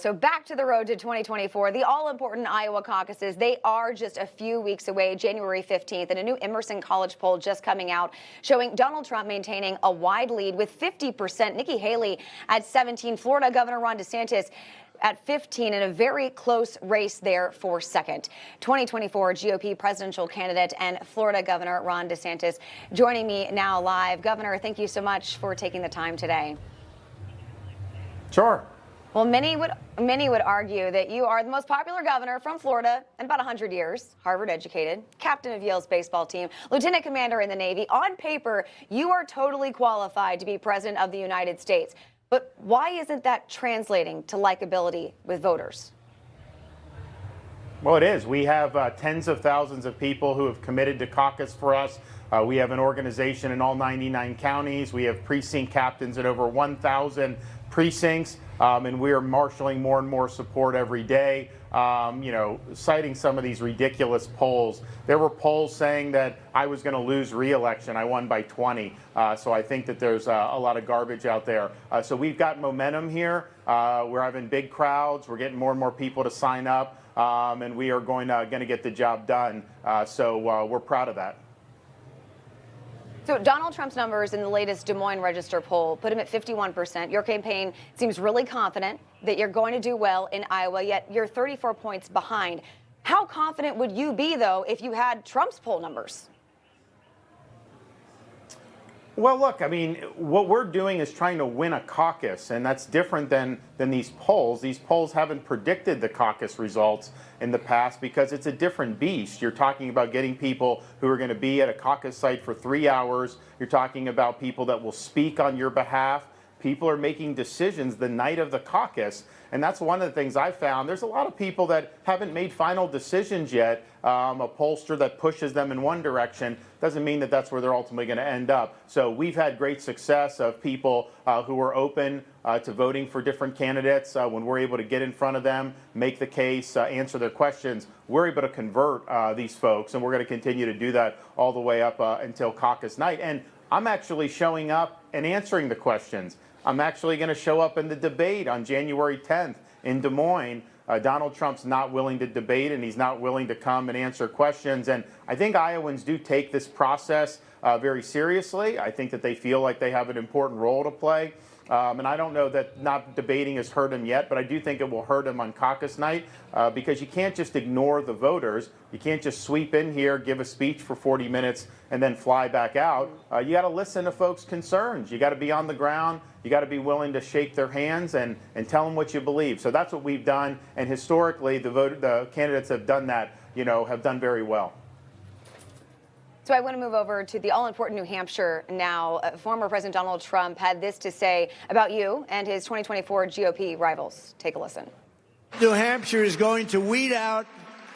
So back to the road to 2024. The all-important Iowa caucuses, they are just a few weeks away, January 15th, and a new Emerson College poll just coming out showing Donald Trump maintaining a wide lead with 50%. Nikki Haley at 17, Florida Governor Ron DeSantis at 15 in a very close race there for second. 2024 GOP presidential candidate and Florida Governor Ron DeSantis joining me now live. Governor, thank you so much for taking the time today. Sure. Well, many would argue that you are the most popular governor from Florida in about 100 years, Harvard educated, captain of Yale's baseball team, lieutenant commander in the Navy. On paper, you are totally qualified to be president of the United States. But why isn't that translating to likability with voters? Well, it is. We have tens of thousands of people who have committed to caucus for us. We have an organization in all 99 counties. We have precinct captains in over 1,000 precincts, and we are marshaling more and more support every day. Citing some of these ridiculous polls. There were polls saying that I was going to lose re-election. I won by 20. So I think that there's a lot of garbage out there. So we've got momentum here. We're having big crowds. We're getting more and more people to sign up, and we are going to get the job done. So we're proud of that. So Donald Trump's numbers in the latest Des Moines Register poll put him at 51%. Your campaign seems really confident that you're going to do well in Iowa, yet you're 34 points behind. How confident would you be, though, if you had Trump's poll numbers? Well, look, I mean, what we're doing is trying to win a caucus, and that's different than these polls. These polls haven't predicted the caucus results in the past because it's a different beast. You're talking about getting people who are going to be at a caucus site for 3 hours. You're talking about people that will speak on your behalf. People are making decisions the night of the caucus, and that's one of the things I found. There's a lot of people that haven't made final decisions yet. A pollster that pushes them in one direction doesn't mean that that's where they're ultimately going to end up. So we've had great success of people who are open to voting for different candidates. When we're able to get in front of them, make the case, answer their questions, we're able to convert these folks, and we're going to continue to do that all the way up until caucus night. And I'm actually showing up and answering the questions. I'm actually going to show up in the debate on January 10th in Des Moines. Donald Trump's not willing to debate, and he's not willing to come and answer questions. And I think Iowans do take this process very seriously. I think that they feel like they have an important role to play. And I don't know that not debating has hurt him yet, but I do think it will hurt him on caucus night because you can't just ignore the voters. You can't just sweep in here, give a speech for 40 minutes, and then fly back out. You got to listen to folks' concerns. You got to be on the ground. You got to be willing to shake their hands and tell them what you believe. So that's what we've done. And historically, the candidates have done that, have done very well. So I want to move over to the all-important New Hampshire now. Former President Donald Trump had this to say about you and his 2024 GOP rivals. Take a listen. New Hampshire is going to weed out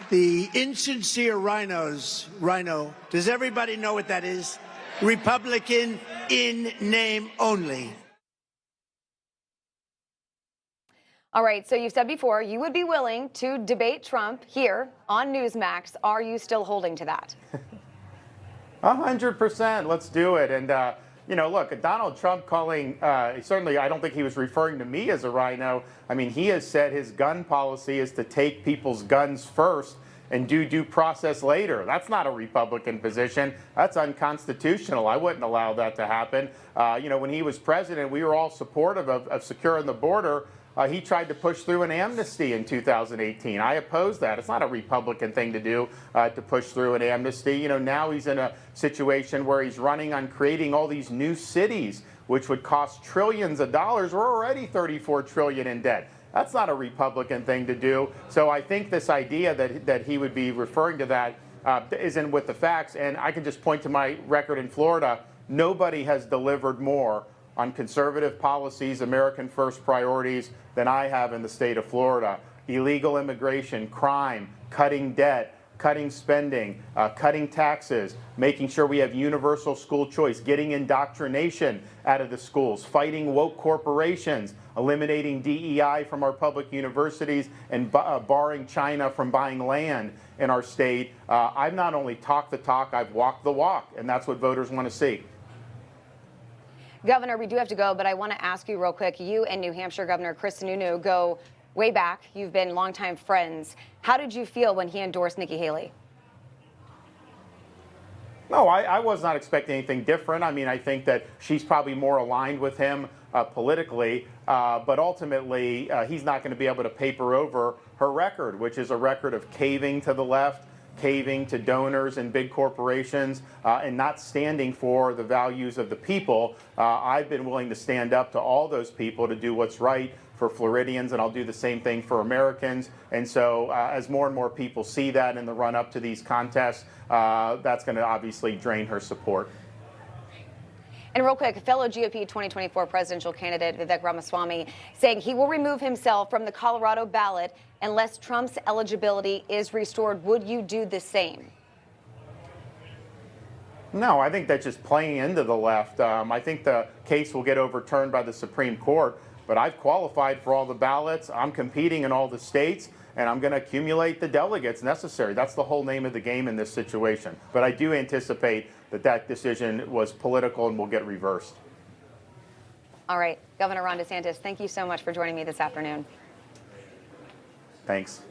the insincere rhino. Does everybody know what that is? Republican in name only. All right, so you've said before you would be willing to debate Trump here on Newsmax. Are you still holding to that? 100%. Let's do it. And, look, Donald Trump calling, certainly I don't think he was referring to me as a rhino. I mean, he has said his gun policy is to take people's guns first and do due process later. That's not a Republican position. That's unconstitutional. I wouldn't allow that to happen. When he was president, we were all supportive of securing the border. He tried to push through an amnesty in 2018. I oppose that. It's not a Republican thing to do, to push through an amnesty. Now he's in a situation where he's running on creating all these new cities, which would cost trillions of dollars. We're already $34 trillion in debt. That's not a Republican thing to do. So I think this idea that he would be referring to that isn't with the facts. And I can just point to my record in Florida. Nobody has delivered more on conservative policies, American first priorities, than I have in the state of Florida. Illegal immigration, crime, cutting debt, cutting spending, cutting taxes, making sure we have universal school choice, getting indoctrination out of the schools, fighting woke corporations, eliminating DEI from our public universities, and barring China from buying land in our state. I've not only talked the talk, I've walked the walk, and that's what voters want to see. Governor, we do have to go, but I want to ask you real quick. You and New Hampshire Governor Chris Sununu go way back. You've been longtime friends. How did you feel when he endorsed Nikki Haley? No, I was not expecting anything different. I mean, I think that she's probably more aligned with him politically, but ultimately he's not going to be able to paper over her record, which is a record of caving to the left, caving to donors and big corporations, and not standing for the values of the people. I've been willing to stand up to all those people to do what's right for Floridians, and I'll do the same thing for Americans. And so as more and more people see that in the run up to these contests, that's going to obviously drain her support. And real quick, fellow GOP 2024 presidential candidate Vivek Ramaswamy saying he will remove himself from the Colorado ballot unless Trump's eligibility is restored. Would you do the same? No, I think that's just playing into the left. I think the case will get overturned by the Supreme Court, but I've qualified for all the ballots. I'm competing in all the states, and I'm going to accumulate the delegates necessary. That's the whole name of the game in this situation. But I do anticipate that that decision was political and will get reversed. All right, Governor Ron DeSantis, thank you so much for joining me this afternoon. Thanks.